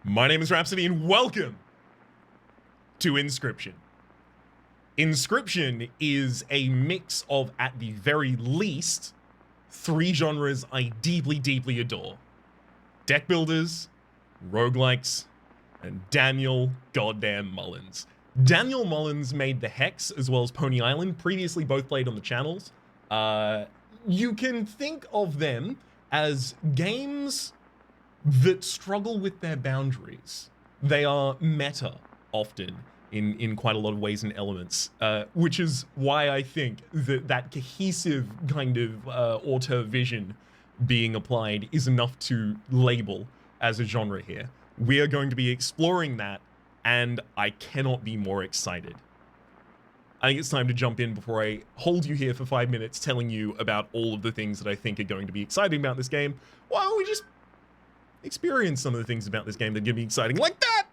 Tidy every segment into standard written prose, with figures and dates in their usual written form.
My name is Rhapsody and welcome to Inscription. Inscription is a mix of, at the very least, 3 genres I deeply adore. Deck builders, roguelikes, and Daniel goddamn Mullins. Daniel Mullins made the Hex as well as Pony Island, previously both played on the channels. You can think of them as games that struggle with their boundaries. They are meta often in quite a lot of ways and elements, which is why I think that cohesive kind of auteur vision being applied is enough to label as a genre here. We are going to be exploring that, and I cannot be more excited. I think it's time to jump in before I hold you here for 5 minutes telling you about all of the things that I think are going to be exciting about this game. Why don't we just experience some of the things about this game that are going to be exciting, like that!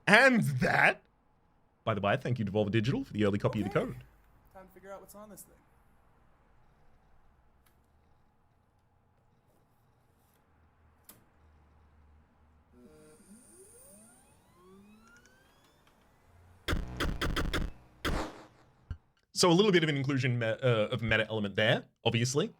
And that! By the way, thank you Devolver Digital for the early copy of the code. Time to figure out what's on this thing. So a little bit of an inclusion of meta element there, obviously.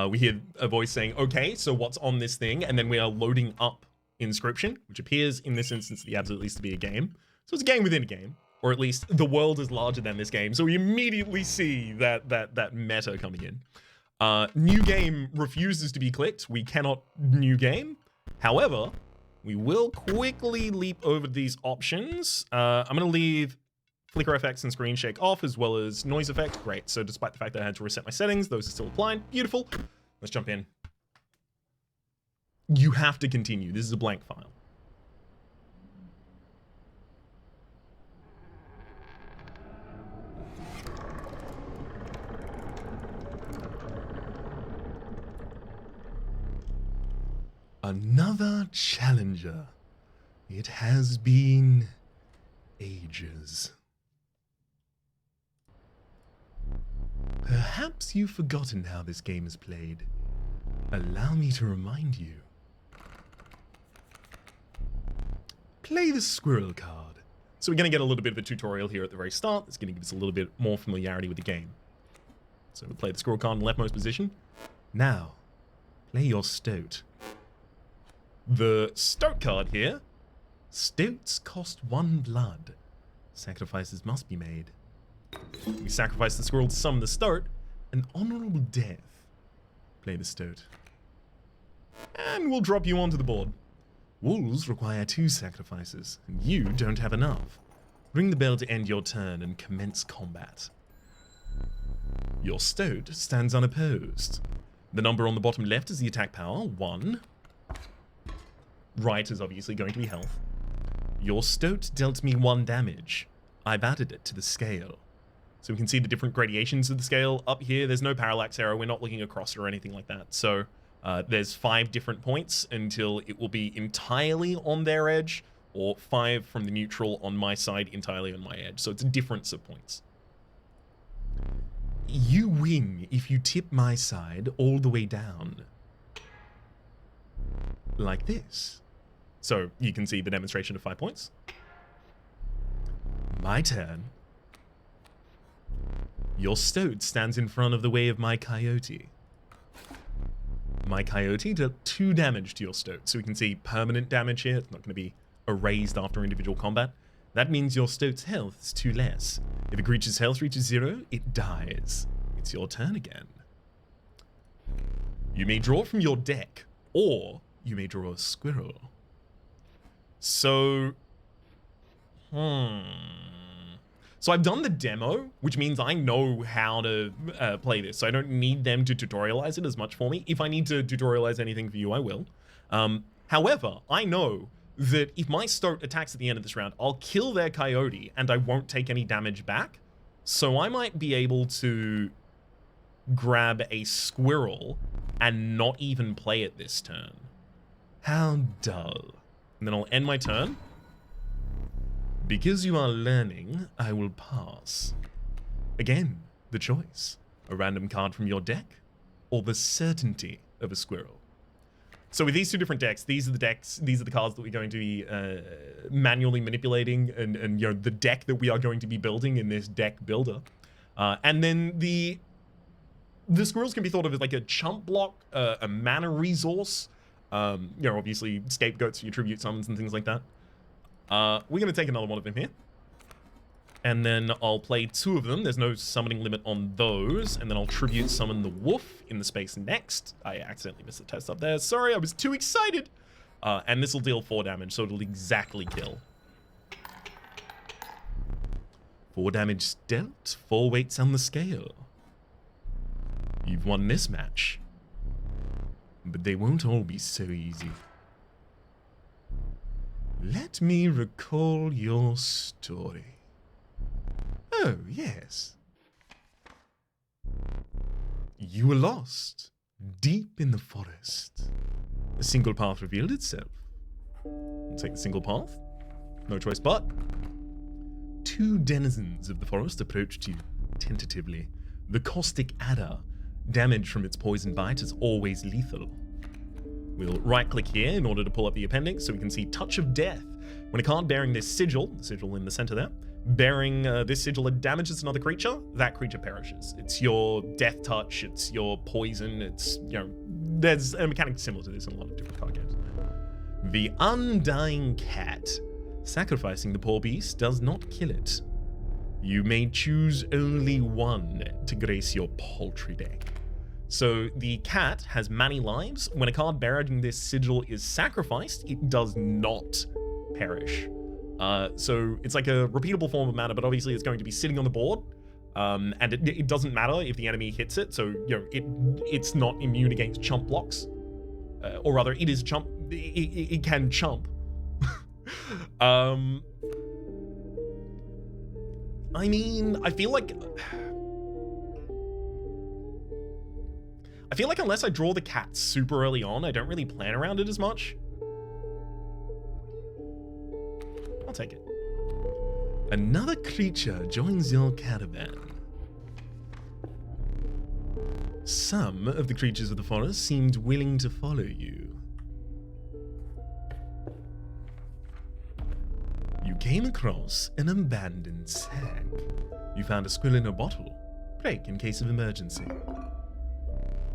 We hear a voice saying, okay, so what's on this thing? And then we are loading up Inscription, which appears in this instance the absolute least to be a game. So it's a game within a game, or at least the world is larger than this game. So we immediately see that meta coming in. New game refuses to be clicked. We cannot new game. However, we will quickly leap over these options. I'm going to leave flicker effects and screen shake off, as well as noise effect. Great. So despite the fact that I had to reset my settings, those are still applied. Beautiful. Let's jump in. You have to continue. This is a blank file. Another challenger. It has been ages. Perhaps you've forgotten how this game is played. Allow me to remind you. Play the squirrel card. So we're going to get a little bit of a tutorial here at the very start. That's going to give us a little bit more familiarity with the game. So we'll play the squirrel card in the leftmost position. Now, play your stoat. The stoat card here. Stoats cost 1 blood. Sacrifices must be made. We sacrifice the squirrel to summon the stoat. An honorable death. Play the stoat. And we'll drop you onto the board. Wolves require 2 sacrifices, and you don't have enough. Ring the bell to end your turn and commence combat. Your stoat stands unopposed. The number on the bottom left is the attack power, 1. Right is obviously going to be health. Your stoat dealt me 1 damage. I've added it to the scale. So we can see the different gradations of the scale up here. There's no parallax error. We're not looking across it or anything like that. So there's 5 different points until it will be entirely on their edge, or 5 from the neutral on my side entirely on my edge. So it's a difference of points. You win if you tip my side all the way down. Like this. So you can see the demonstration of 5 points. My turn. Your stoat stands in front of the way of my coyote. My coyote dealt 2 damage to your stoat. So we can see permanent damage here. It's not going to be erased after individual combat. That means your stoat's health is 2 less. If a creature's health reaches 0, it dies. It's your turn again. You may draw from your deck, or you may draw a squirrel. So, So I've done the demo, which means I know how to play this. So I don't need them to tutorialize it as much for me. If I need to tutorialize anything for you, I will. However, I know that if my stoat attacks at the end of this round, I'll kill their coyote and I won't take any damage back. So I might be able to grab a squirrel and not even play it this turn. How dull. And then I'll end my turn. Because you are learning, I will pass. Again, the choice. A random card from your deck, or the certainty of a squirrel. So with these two different decks, these are the cards that we're going to be manually manipulating, and you know, the deck that we are going to be building in this deck builder. And then the squirrels can be thought of as like a chump block, a mana resource. You know, obviously scapegoats for your tribute summons and things like that. We're gonna take another one of them here. And then I'll play 2 of them. There's no summoning limit on those. And then I'll tribute summon the wolf in the space next. I accidentally missed the test up there. Sorry, I was too excited. And this will deal 4 damage, so it'll exactly kill. 4 damage dealt, 4 weights on the scale. You've won this match. But they won't all be so easy. Let me recall your story. Oh, yes. You were lost, deep in the forest. A single path revealed itself. I'll take the single path. No choice but. 2 denizens of the forest approached you, tentatively. The caustic adder. Damage from its poison bite is always lethal. We'll right-click here in order to pull up the appendix so we can see Touch of Death. When a card bearing this sigil, the sigil in the center there, bearing this sigil that damages another creature, that creature perishes. It's your death touch, it's your poison, it's, you know, there's a mechanic similar to this in a lot of different card games. The Undying Cat. Sacrificing the poor beast does not kill it. You may choose only one to grace your paltry deck. So the cat has many lives. When a card bearing this sigil is sacrificed, it does not perish. So it's like a repeatable form of mana, but obviously it's going to be sitting on the board. And it doesn't matter if the enemy hits it. So, you know, it's not immune against chump blocks. Or rather, it is chump. It can chump. I mean, I feel like unless I draw the cat super early on, I don't really plan around it as much. I'll take it. Another creature joins your caravan. Some of the creatures of the forest seemed willing to follow you. You came across an abandoned sack. You found a squill in a bottle. Break in case of emergency.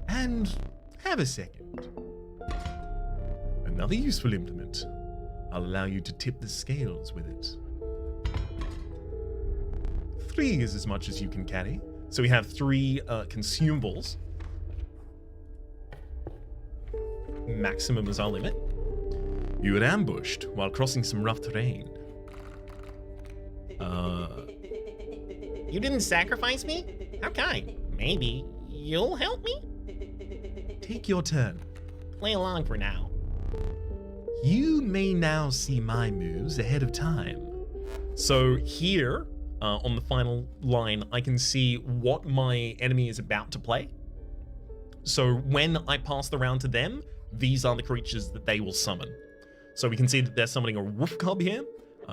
And have a second. Another useful implement. I'll allow you to tip the scales with it. 3 is as much as you can carry. So we have 3 consumables. Maximum is our limit. You were ambushed while crossing some rough terrain. You didn't sacrifice me? How kind. Maybe you'll help me? Take your turn. Play along for now. You may now see my moves ahead of time. So here, on the final line, I can see what my enemy is about to play. So when I pass the round to them, these are the creatures that they will summon. So we can see that they're summoning a wolf cub here.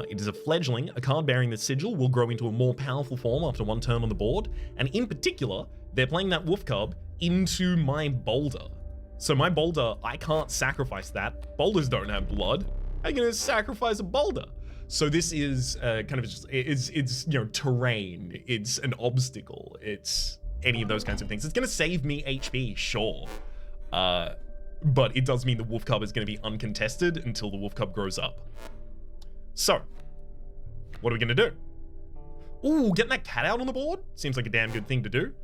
It is a fledgling. A card bearing the sigil will grow into a more powerful form after 1 turn on the board. And in particular, they're playing that wolf cub into my boulder. So my boulder, I can't sacrifice that. Boulders don't have blood. I'm gonna sacrifice a boulder. So this is kind of just, it's you know, terrain. It's an obstacle. It's any of those kinds of things. It's gonna save me HP, sure. But it does mean the wolf cub is gonna be uncontested until the wolf cub grows up. So, what are we gonna do? Ooh, getting that cat out on the board seems like a damn good thing to do.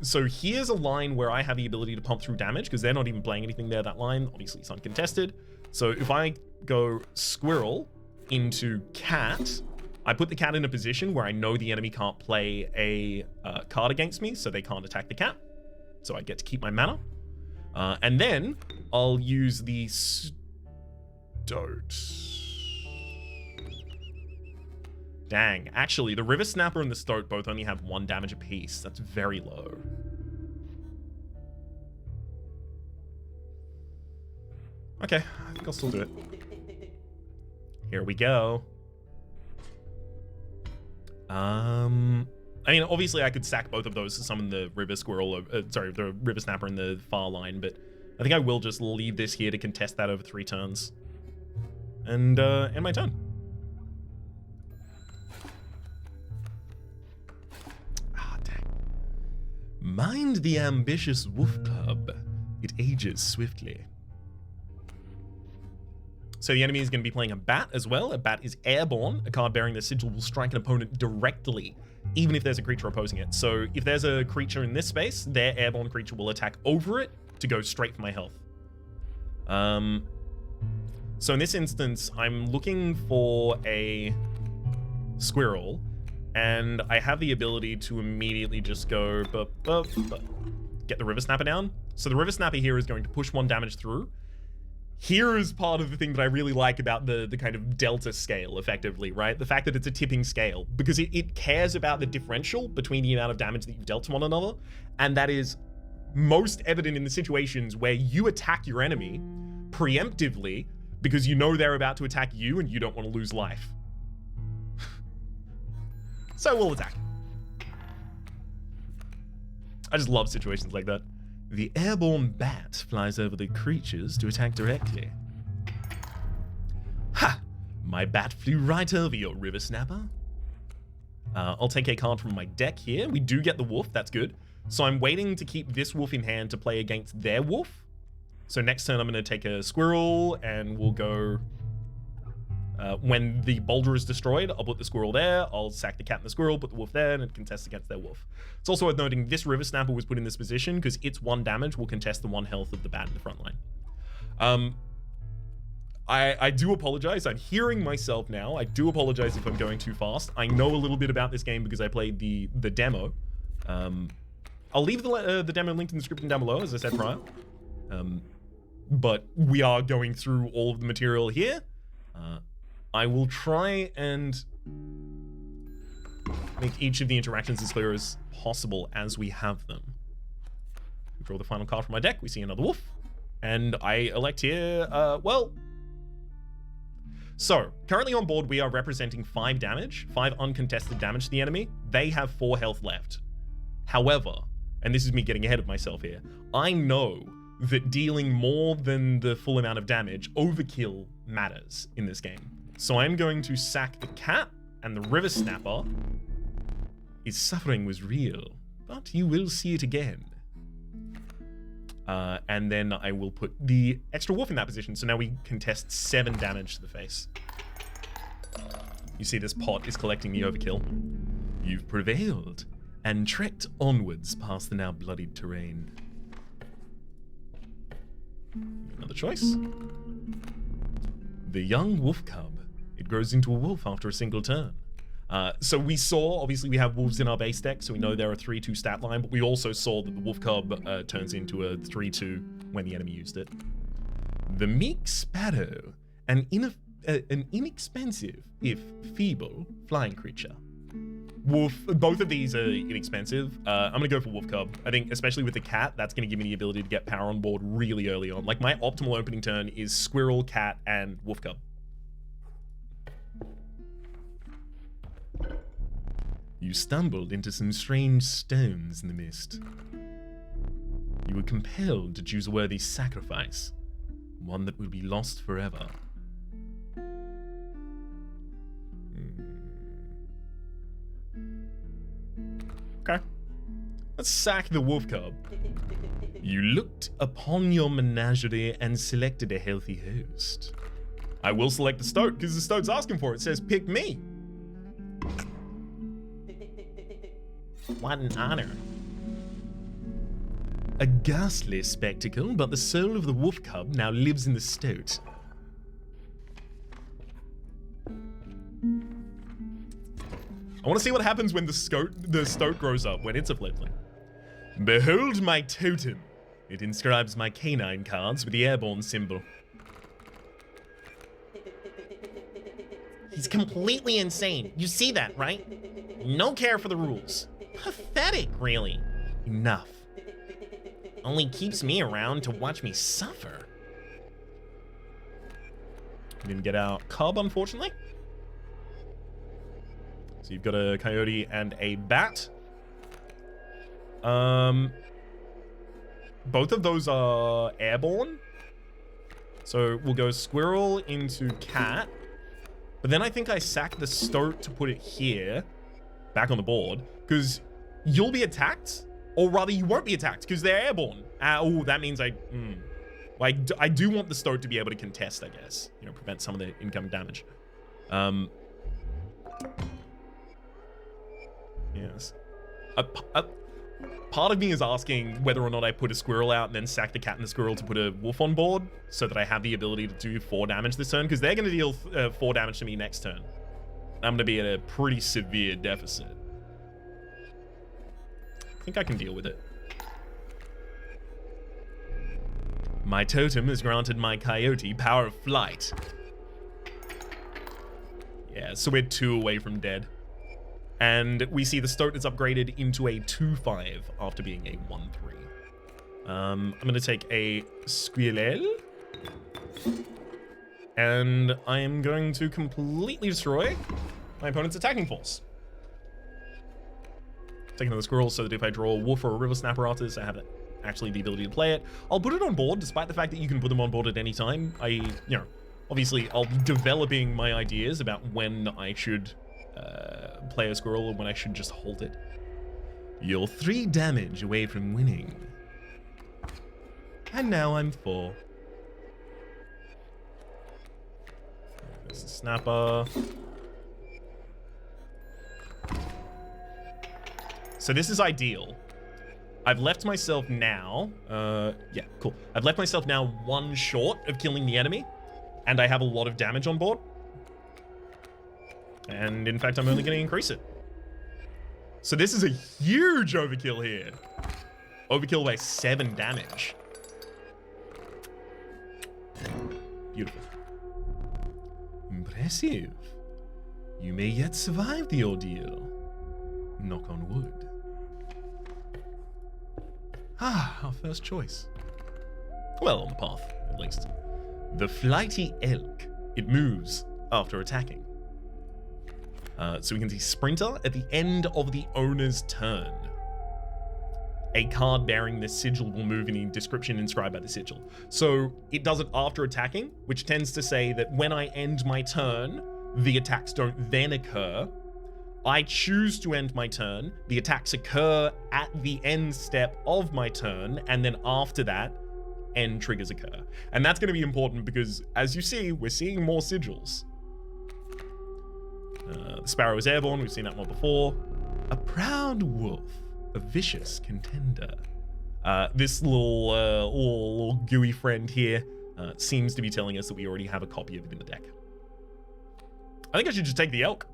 So here's a line where I have the ability to pump through damage because they're not even playing anything there, that line. Obviously, it's uncontested. So if I go squirrel into cat, I put the cat in a position where I know the enemy can't play a card against me, so they can't attack the cat. So I get to keep my mana. And then I'll use the stoat. Dang, actually, the River Snapper and the Stoat both only have 1 damage apiece. That's very low. Okay, I think I'll still do it. Here we go. I mean, obviously I could sack both of those to summon the River Squirrel, the River Snapper in the far line, but I think I will just leave this here to contest that over 3 turns. And end my turn. Ah, dang. Mind the ambitious wolf cub. It ages swiftly. So the enemy is going to be playing a bat as well. A bat is airborne. A card bearing the sigil will strike an opponent directly, even if there's a creature opposing it. So if there's a creature in this space, their airborne creature will attack over it to go straight for my health. So in this instance, I'm looking for a squirrel, and I have the ability to immediately just go get the River Snapper down. So the River Snapper here is going to push 1 damage through. Here is part of the thing that I really like about the kind of delta scale, effectively, right? The fact that it's a tipping scale, because it cares about the differential between the amount of damage that you've dealt to one another, and that is most evident in the situations where you attack your enemy preemptively because you know they're about to attack you and you don't want to lose life. So we'll attack. I just love situations like that. The airborne bat flies over the creatures to attack directly. Ha! My bat flew right over your River Snapper. I'll take a card from my deck here. We do get the wolf, that's good. So I'm waiting to keep this wolf in hand to play against their wolf. So next turn I'm going to take a squirrel and we'll go... when the boulder is destroyed, I'll put the squirrel there, I'll sack the cat and the squirrel, put the wolf there, and it contests against their wolf. It's also worth noting this River Snapper was put in this position because its 1 damage will contest the 1 health of the bat in the front line. I do apologize. I'm hearing myself now. I do apologize if I'm going too fast. I know a little bit about this game because I played the demo. I'll leave the demo linked in the description down below, as I said prior. But we are going through all of the material here. I will try and make each of the interactions as clear as possible as we have them. We draw the final card from my deck. We see another wolf. And I elect here, well... So, currently on board, we are representing 5 damage, 5 uncontested damage to the enemy. They have 4 health left. However, and this is me getting ahead of myself here, I know that dealing more than the full amount of damage, overkill matters in this game. So I'm going to sack the cat and the River Snapper. His suffering was real, but you will see it again. And then I will put the extra wolf in that position. So now we contest 7 damage to the face. You see this pot is collecting the overkill. You've prevailed and trekked onwards past the now bloodied terrain. Another choice. The young wolf cub. It grows into a wolf after a single turn. So we saw, obviously we have wolves in our base deck, so we know they're a 3-2 stat line, but we also saw that the wolf cub turns into a 3-2 when the enemy used it. The meek sparrow, an inexpensive, if feeble, flying creature. Wolf, both of these are inexpensive. I'm gonna go for wolf cub. I think, especially with the cat, that's gonna give me the ability to get power on board really early on. Like, my optimal opening turn is squirrel, cat, and wolf cub. You stumbled into some strange stones in the mist. You were compelled to choose a worthy sacrifice, one that will be lost forever. Okay. Let's sack the wolf cub. You looked upon your menagerie and selected a healthy host. I will select the stoat because the stoat's asking for it. It says, pick me. What an honor. A ghastly spectacle, but the soul of the wolf cub now lives in the stoat. I want to see what happens when the stoat grows up, when it's a fledgling. Behold my totem. It inscribes my canine cards with the airborne symbol. He's completely insane. You see that, right? No care for the rules. Pathetic, really. Enough. Only keeps me around to watch me suffer. We didn't get our cub, unfortunately. So you've got a coyote and a bat. both of those are airborne. So we'll go squirrel into cat. But then I think I sack the stoat to put it here, back on the board, because you'll be attacked, or rather you won't be attacked because they're airborne. Oh, that means I do want the stoat to be able to contest, I guess. You know, prevent some of the incoming damage. Yes. Part of me is asking whether or not I put a squirrel out and then sack the cat and the squirrel to put a wolf on board so that I have the ability to do 4 damage this turn, because they're going to deal 4 damage to me next turn. I'm going to be at a pretty severe deficit. I think I can deal with it. My totem has granted my coyote power of flight. Yeah, so we're 2 away from dead. And we see the stoat is upgraded into a 2/5 after being a 1/3. I'm going to take a squirrel. And I am going to completely destroy my opponent's attacking force. Take another squirrel so that if I draw a wolf or a river snapparatus, I have actually the ability to play it. I'll put it on board, despite the fact that you can put them on board at any time. Obviously, I'll be developing my ideas about when I should play a squirrel and when I should just hold it. You're 3 damage away from winning. And now I'm 4. There's a snapper. So this is ideal. I've left myself now, yeah, cool. I've left myself now 1 short of killing the enemy, and I have a lot of damage on board. And in fact, I'm only going to increase it. So this is a huge overkill here. Overkill by 7 damage. Beautiful. Impressive. You may yet survive the ordeal. Knock on wood. Ah, our first choice. Well, on the path, at least. The flighty elk. It moves after attacking. So we can see Sprinter at the end of the owner's turn. A card bearing this sigil will move in the description inscribed by the sigil. So it does it after attacking, which tends to say that when I end my turn, the attacks don't then occur. I choose to end my turn, the attacks occur at the end step of my turn, and then after that, end triggers occur. And that's going to be important because, as you see, we're seeing more sigils. The sparrow is airborne, we've seen that one before. A proud wolf, a vicious contender. This little gooey friend here seems to be telling us that we already have a copy of it in the deck. I think I should just take the elk.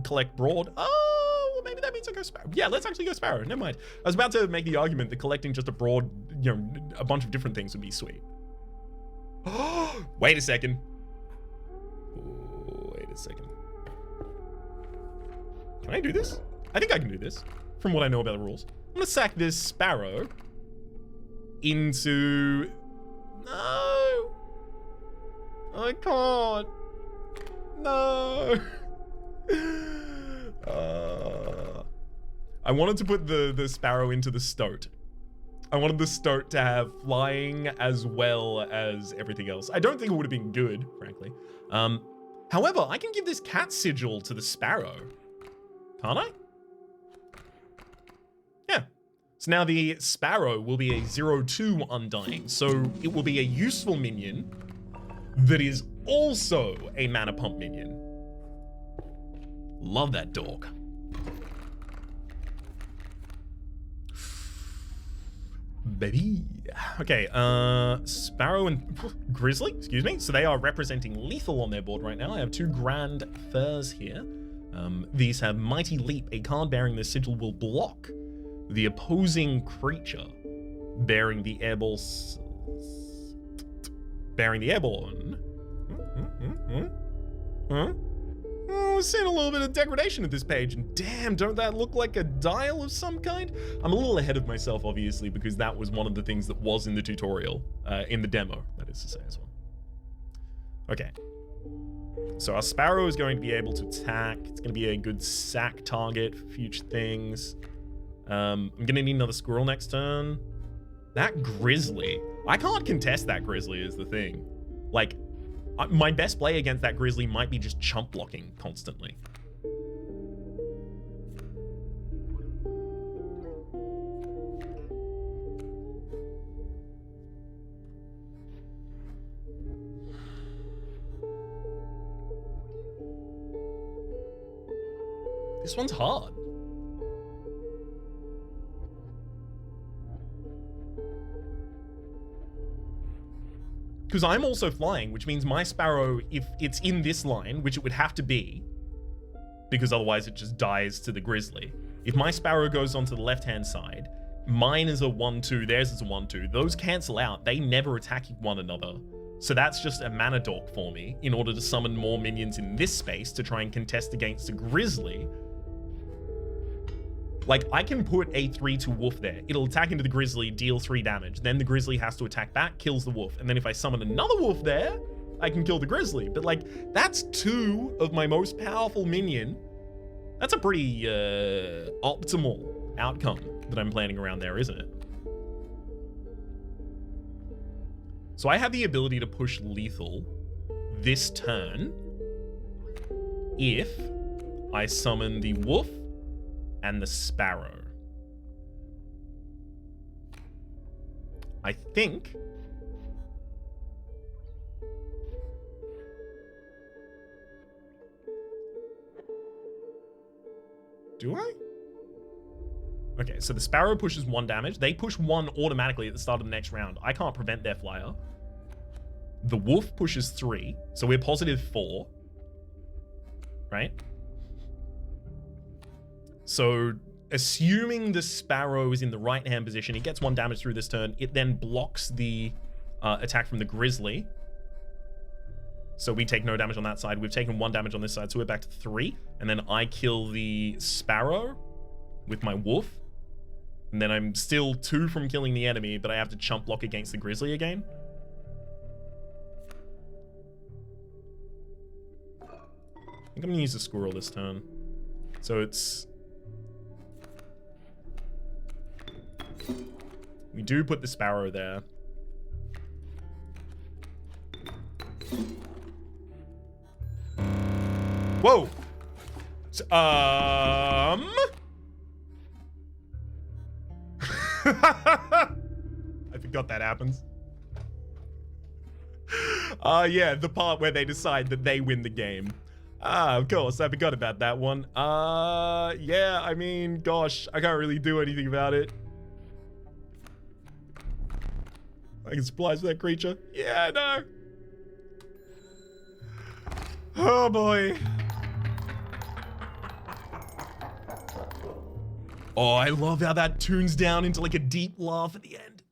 Collect broad. Oh, well, maybe that means I go sparrow. Yeah, let's actually go sparrow. Never mind. I was about to make the argument that collecting just a broad, a bunch of different things would be sweet. Oh, wait a second. Wait a second. Can I do this? I think I can do this, from what I know about the rules. I'm gonna sack this sparrow into... No! I can't. No! I wanted to put the sparrow into the stoat. I wanted the stoat to have flying as well as everything else. I don't think it would have been good, frankly. However, I can give this cat sigil to the sparrow. Can't I? Yeah. So now the sparrow will be a 0/2 undying. So it will be a useful minion that is also a mana pump minion. Love that dog. Baby. Okay, Sparrow and Grizzly, excuse me. So they are representing lethal on their board right now. I have 2 Grand Furs here. These have Mighty Leap. A card bearing this sigil will block the opposing creature bearing the airborne. Oh, we're seeing a little bit of degradation at this page, and damn, don't that look like a dial of some kind? I'm a little ahead of myself, obviously, because that was one of the things that was in the tutorial, in the demo, that is to say as well. Okay. So our Sparrow is going to be able to attack. It's going to be a good sack target for future things. I'm going to need another squirrel next turn. That grizzly. I can't contest that grizzly is the thing. Like, my best play against that grizzly might be just chump blocking constantly. This one's hard. Because I'm also flying, which means my sparrow, if it's in this line, which it would have to be, because otherwise it just dies to the grizzly. If my sparrow goes onto the left-hand side, mine is a 1-2, theirs is a 1-2. Those cancel out. They never attack one another. So that's just a mana dork for me in order to summon more minions in this space to try and contest against a grizzly. Like, I can put a 3-2 wolf there. It'll attack into the grizzly, deal 3 damage. Then the grizzly has to attack back, kills the wolf. And then if I summon another wolf there, I can kill the grizzly. But like, that's 2 of my most powerful minion. That's a pretty optimal outcome that I'm planning around there, isn't it? So I have the ability to push lethal this turn if I summon the wolf and the sparrow. I think do I? Okay, so the sparrow pushes 1 damage. They push 1 automatically at the start of the next round. I can't prevent their flyer. The wolf pushes 3, so we're positive 4, right? So assuming the sparrow is in the right-hand position, it gets 1 damage through this turn. It then blocks the attack from the grizzly. So we take no damage on that side. We've taken 1 damage on this side, so we're back to 3. And then I kill the sparrow with my wolf. And then I'm still 2 from killing the enemy, but I have to chump block against the grizzly again. I think I'm gonna use the squirrel this turn. So it's... we do put the sparrow there. Whoa! I forgot that happens. Yeah, the part where they decide that they win the game. Of course, I forgot about that one. Yeah, I mean, gosh, I can't really do anything about it. I can supplies for that creature. Yeah, I know. Oh boy. Oh, I love how that tunes down into like a deep laugh at the end.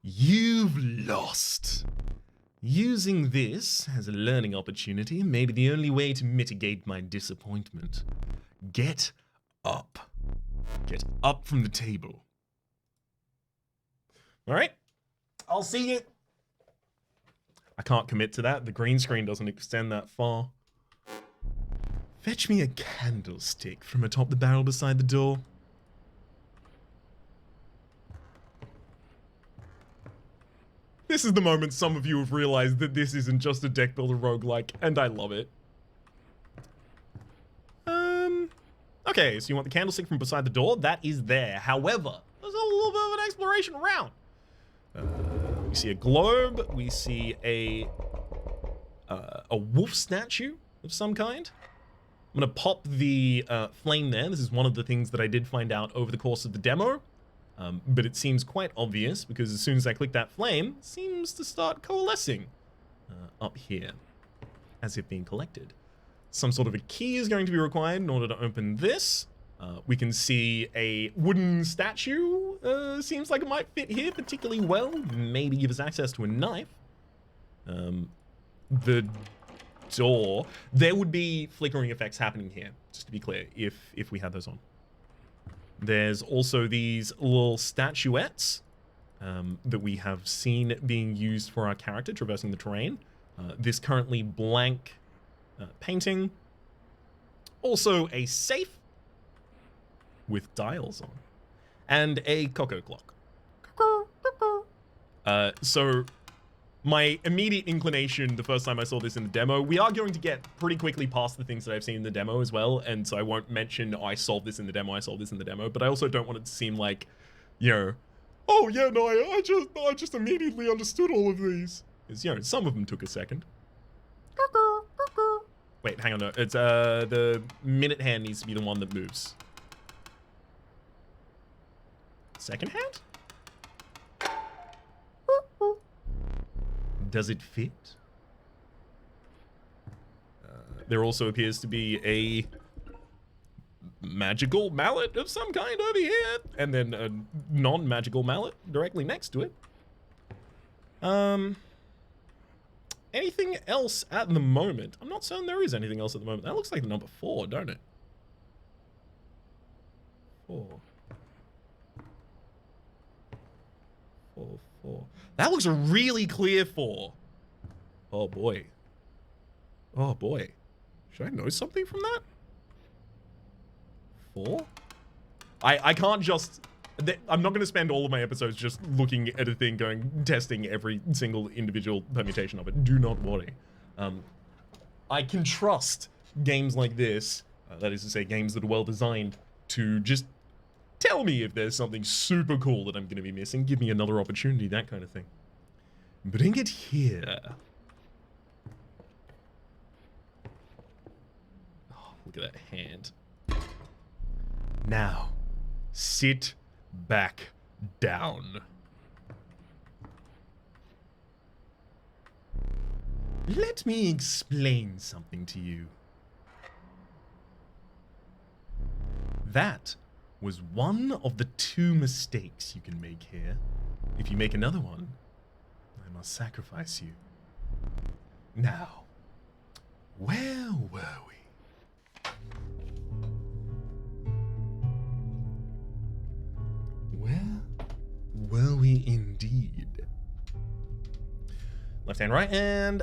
You've lost. Using this as a learning opportunity may be the only way to mitigate my disappointment. Get up. Get up from the table. All right. I'll see you. I can't commit to that. The green screen doesn't extend that far. Fetch me a candlestick from atop the barrel beside the door. This is the moment some of you have realized that this isn't just a deck builder roguelike, and I love it. Okay, so you want the candlestick from beside the door? That is there. However, there's a little bit of an exploration around. We see a globe. We see a wolf statue of some kind. I'm gonna pop the flame there. This is one of the things that I did find out over the course of the demo. But it seems quite obvious because as soon as I click that flame, it seems to start coalescing up here as if being collected. Some sort of a key is going to be required in order to open this. We can see a wooden statue. Seems like it might fit here particularly well. Maybe give us access to a knife. The door. There would be flickering effects happening here, just to be clear, if we had those on. There's also these little statuettes that we have seen being used for our character traversing the terrain. This currently blank painting. Also a safe with dials on. And a cocoa clock. So my immediate inclination the first time I saw this in the demo, we are going to get pretty quickly past the things that I've seen in the demo as well, and so I won't mention, oh, I solved this in the demo, but I also don't want it to seem like, you know, oh yeah, no, I just immediately understood all of these. Because, you know, some of them took a second. Wait, hang on, no, it's, the minute hand needs to be the one that moves. Second hand? Does it fit? There also appears to be a magical mallet of some kind over here, and then a non-magical mallet directly next to it. Anything else at the moment? I'm not certain there is anything else at the moment. That looks like the number 4, don't it? 4. 4. That looks a really clear 4. Oh boy. Oh boy. Should I know something from that? 4? I can't just... I'm not going to spend all of my episodes just looking at a thing going, testing every single individual permutation of it. Do not worry. I can trust games like this, that is to say games that are well designed, to just tell me if there's something super cool that I'm going to be missing. Give me another opportunity, that kind of thing. Bring it here. Oh, look at that hand. Now, sit back down. Let me explain something to you. That was one of the 2 mistakes you can make here. If you make another one, I must sacrifice you. Now, where were we? Where were we indeed? Left hand, right hand.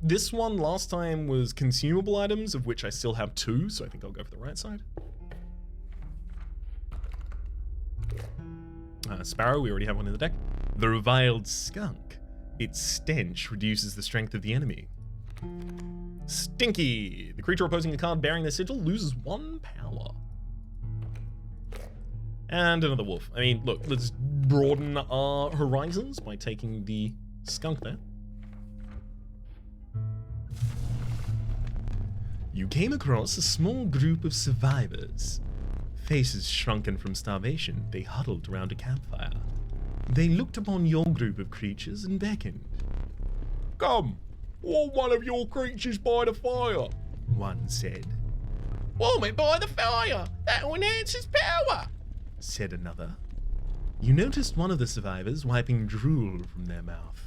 This one last time was consumable items, of which I still have 2, so I think I'll go for the right side. Sparrow, we already have one in the deck. The reviled skunk. Its stench reduces the strength of the enemy. Stinky. The creature opposing a card bearing the sigil loses 1 power. And another wolf. I mean, look, let's broaden our horizons by taking the skunk there. You came across a small group of survivors. Faces shrunken from starvation, they huddled around a campfire. They looked upon your group of creatures and beckoned. Come, warm one of your creatures by the fire, one said. Warm it by the fire, that will enhance its power, said another. You noticed one of the survivors wiping drool from their mouth.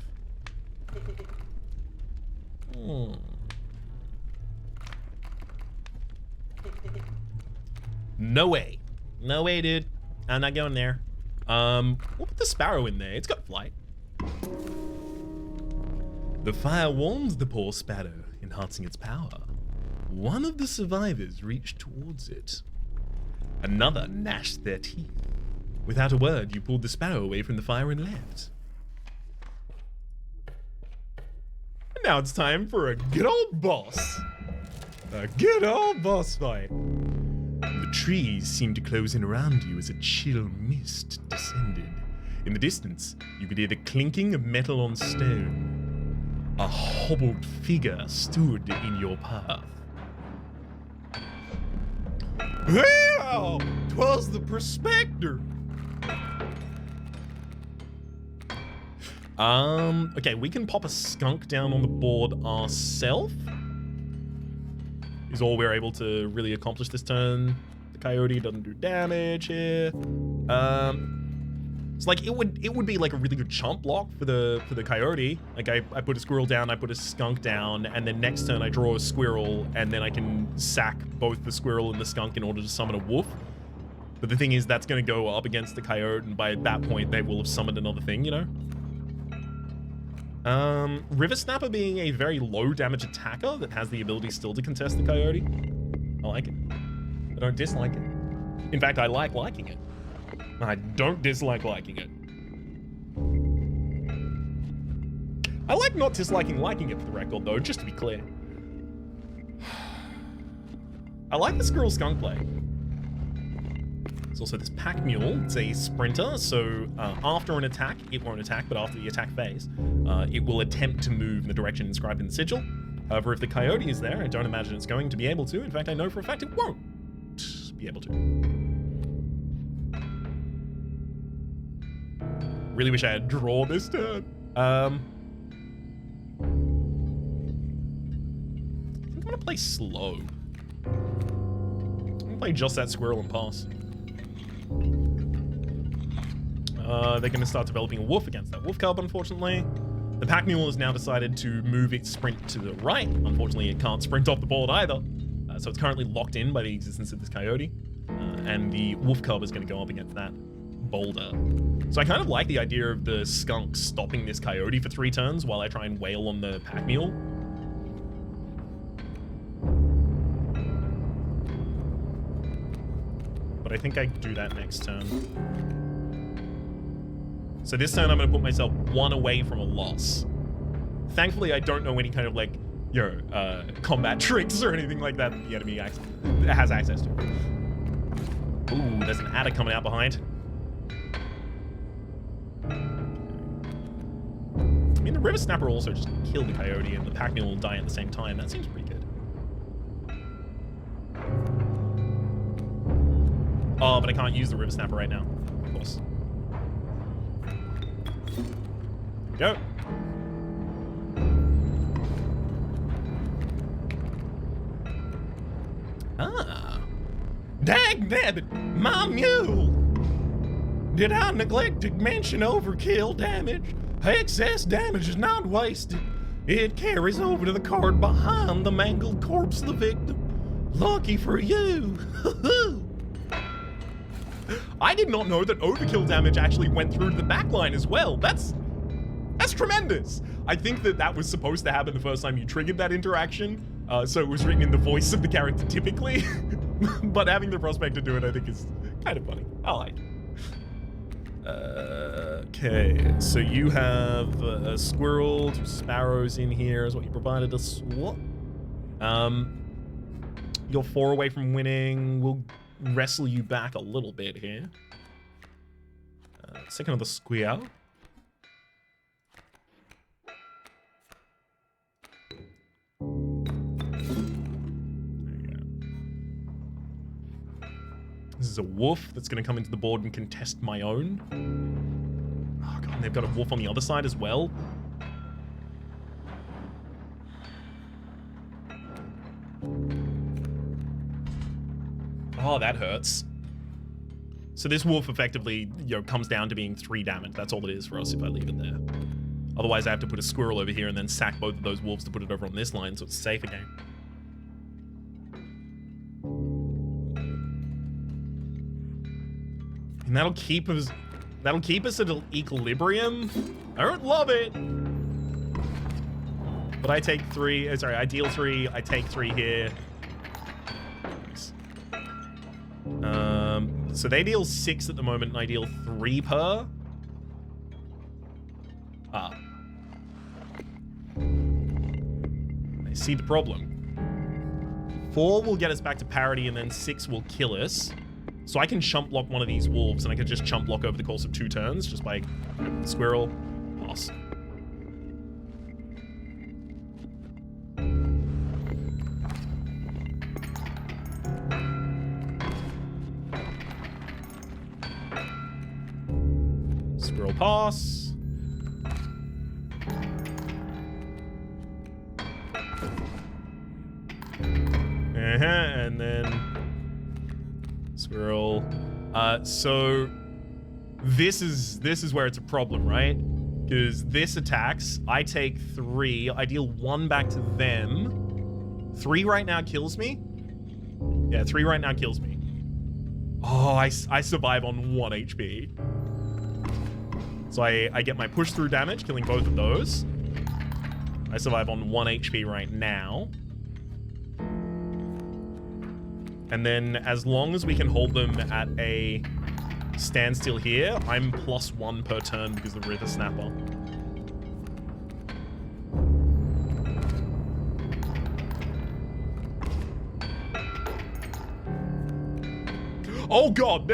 No way. No way, dude. I'm not going there. We'll put the sparrow in there. It's got flight. The fire warmed the poor sparrow, enhancing its power. One of the survivors reached towards it. Another gnashed their teeth. Without a word, you pulled the sparrow away from the fire and left. And now it's time for a good old boss. A good old boss fight. The trees seemed to close in around you as a chill mist descended. In the distance, you could hear the clinking of metal on stone. A hobbled figure stood in your path. Well, 'twas the prospector. Okay, we can pop a skunk down on the board ourselves. Is all we're able to really accomplish this turn. The coyote doesn't do damage here. It's like it would be like a really good chump block for the coyote. Like I put a squirrel down, I put a skunk down, and then next turn I draw a squirrel, and then I can sack both the squirrel and the skunk in order to summon a wolf. But the thing is, that's going to go up against the coyote, and by that point they will have summoned another thing, you know? River Snapper being a very low damage attacker that has the ability still to contest the coyote. I like it. I don't dislike it. In fact, I like liking it. I don't dislike liking it. I like not disliking liking it for the record, though, just to be clear. I like the squirrel skunk play. There's also this pack mule. It's a sprinter, so after an attack, it won't attack, but after the attack phase, it will attempt to move in the direction inscribed in the sigil. However, if the coyote is there, I don't imagine it's going to be able to. In fact, I know for a fact it won't be able to. Really wish I had draw this turn. I think I'm gonna play slow. I'm gonna play just that squirrel and pass. They're gonna start developing a wolf against that wolf cub, unfortunately. The pack mule has now decided to move its sprint to the right. Unfortunately, it can't sprint off the board either. So it's currently locked in by the existence of this coyote. And the wolf cub is gonna go up against that boulder. So I kind of like the idea of the skunk stopping this coyote for 3 turns while I try and wail on the pack mule. But I think I do that next turn. So this turn I'm going to put myself 1 away from a loss. Thankfully, I don't know any kind of like, combat tricks or anything like that the enemy has access to. Ooh, there's an adder coming out behind. I mean, the river snapper will also just kill the coyote and the pack mule will die at the same time. That seems pretty good. Oh, but I can't use the river snapper right now, of course. Go. Ah. Dagnabbit, my mule. Did I neglect to mention overkill damage? Excess damage is not wasted. It carries over to the card behind the mangled corpse of the victim. Lucky for you. I did not know that overkill damage actually went through to the backline as well. That's tremendous. I think that was supposed to happen the first time you triggered that interaction. So it was written in the voice of the character typically. But having the prospect to do it, I think is kind of funny. I like it. Okay, so you have a squirrel, 2 sparrows in here is what you provided us. What? You're 4 away from winning. We'll wrestle you back a little bit here. Second of the squeal. This is a wolf that's going to come into the board and contest my own. Oh god, and they've got a wolf on the other side as well. Oh, that hurts. So this wolf effectively, comes down to being 3 damage. That's all it is for us if I leave it there. Otherwise, I have to put a squirrel over here and then sack both of those wolves to put it over on this line, so it's safe again. And that'll keep us at equilibrium. I don't love it. But I take 3, sorry, I deal 3, I take 3 here. Nice. So they deal 6 at the moment, and I deal 3 per. Ah. I see the problem. 4 will get us back to parity, and then 6 will kill us. So I can chump block one of these wolves, and I can just chump block over the course of 2 turns, just by squirrel, pass. Squirrel pass. And then squirrel. So this is where it's a problem, right? Because this attacks, I take 3, I deal 1 back to them. 3 right now kills me. Yeah, 3 right now kills me. Oh, I survive on 1 HP. So I get my push through damage, killing both of those. I survive on 1 HP right now. And then as long as we can hold them at a standstill here, I'm +1 per turn because of the River Snapper. Oh god,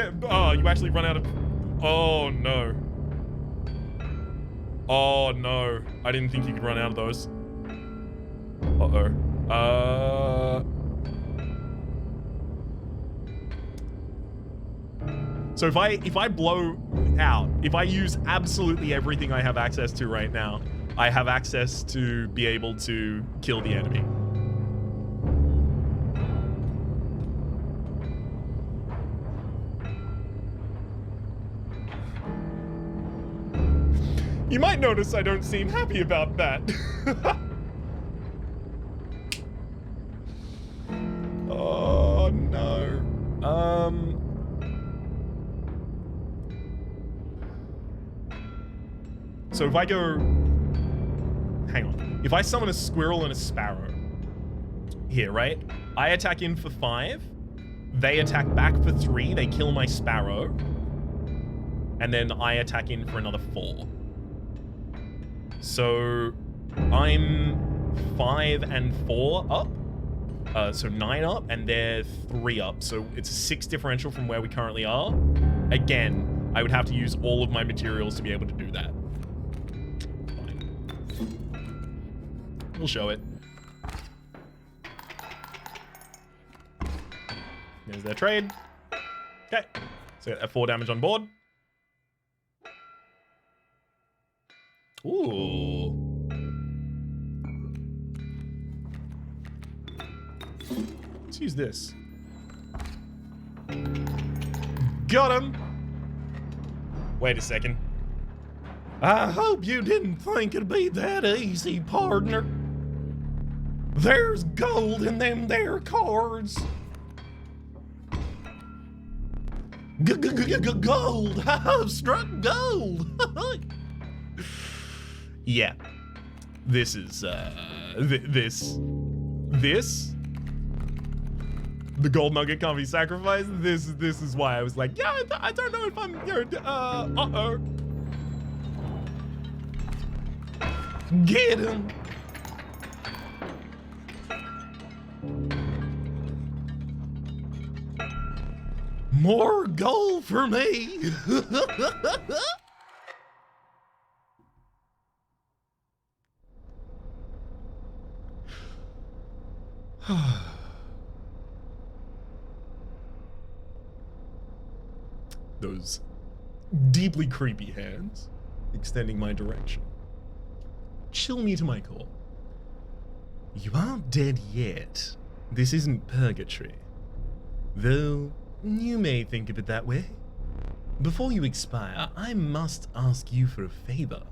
you actually run out of... Oh no. Oh no. I didn't think you could run out of those. Uh-oh. So if I blow out, if I use absolutely everything I have access to right now, I have access to be able to kill the enemy. You might notice I don't seem happy about that. Oh no. So if I go... Hang on. If I summon a squirrel and a sparrow here, right? I attack in for 5. They attack back for 3. They kill my sparrow. And then I attack in for another 4. So I'm 5 and 4 up. So 9 up, and they're 3 up. So it's a 6 differential from where we currently are. Again, I would have to use all of my materials to be able to do that. We'll show it. There's their trade. Okay. So at 4 damage on board. Ooh. Let's use this. Got him. Wait a second. I hope you didn't think it'd be that easy, partner. There's gold in them there cards. Gold. I've struck gold. Yeah. This is, this. The gold nugget can't be sacrificed. This is why I was like, yeah, I don't know if I'm, uh-oh. Get him. More gold for me. Those deeply creepy hands extending my direction. Chill me to my core. You aren't dead yet. This isn't purgatory. Though you may think of it that way. Before you expire, I must ask you for a favor.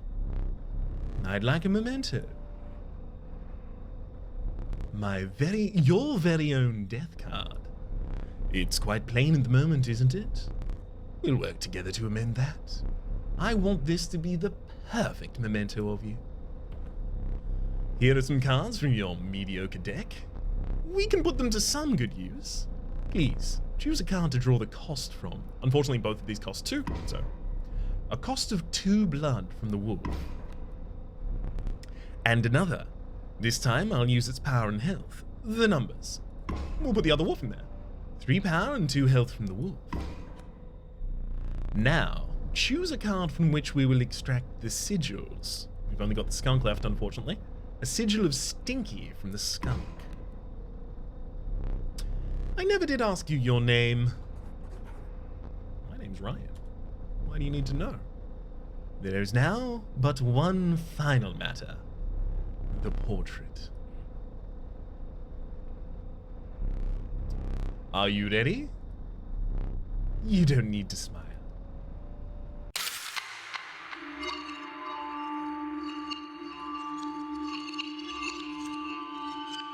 I'd like a memento. Your very own death card. It's quite plain at the moment, isn't it? We'll work together to amend that. I want this to be the perfect memento of you. Here are some cards from your mediocre deck. We can put them to some good use. Please, choose a card to draw the cost from. Unfortunately, both of these cost 2, so... A cost of 2 blood from the wolf. And another. This time, I'll use its power and health. The numbers. We'll put the other wolf in there. 3 power and 2 health from the wolf. Now, choose a card from which we will extract the sigils. We've only got the skunk left, unfortunately. A sigil of Stinky from the skunk. I never did ask you your name. My name's Ryan. Why do you need to know? There is now but one final matter. The portrait. Are you ready? You don't need to smile.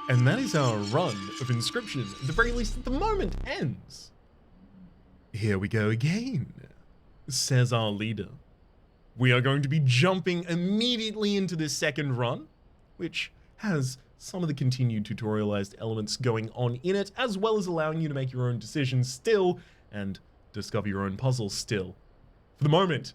And that is our run of Inscription. At the very least, at the moment, ends. Here we go again, says our leader. We are going to be jumping immediately into this second run, which has some of the continued tutorialized elements going on in it, as well as allowing you to make your own decisions still and discover your own puzzles still. For the moment,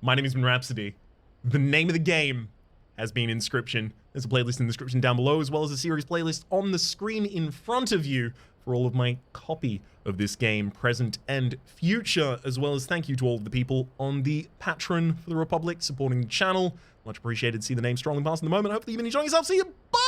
my name has been Rhapsody. The name of the game has been Inscription. There's a playlist in the description down below, as well as a series playlist on the screen in front of you for all of my copy of this game, present and future, as well as thank you to all of the people on the Patreon for the Republic supporting the channel. Much appreciated. See the name strongly passed in the moment. Hopefully you've been enjoying yourself. See you. Bye!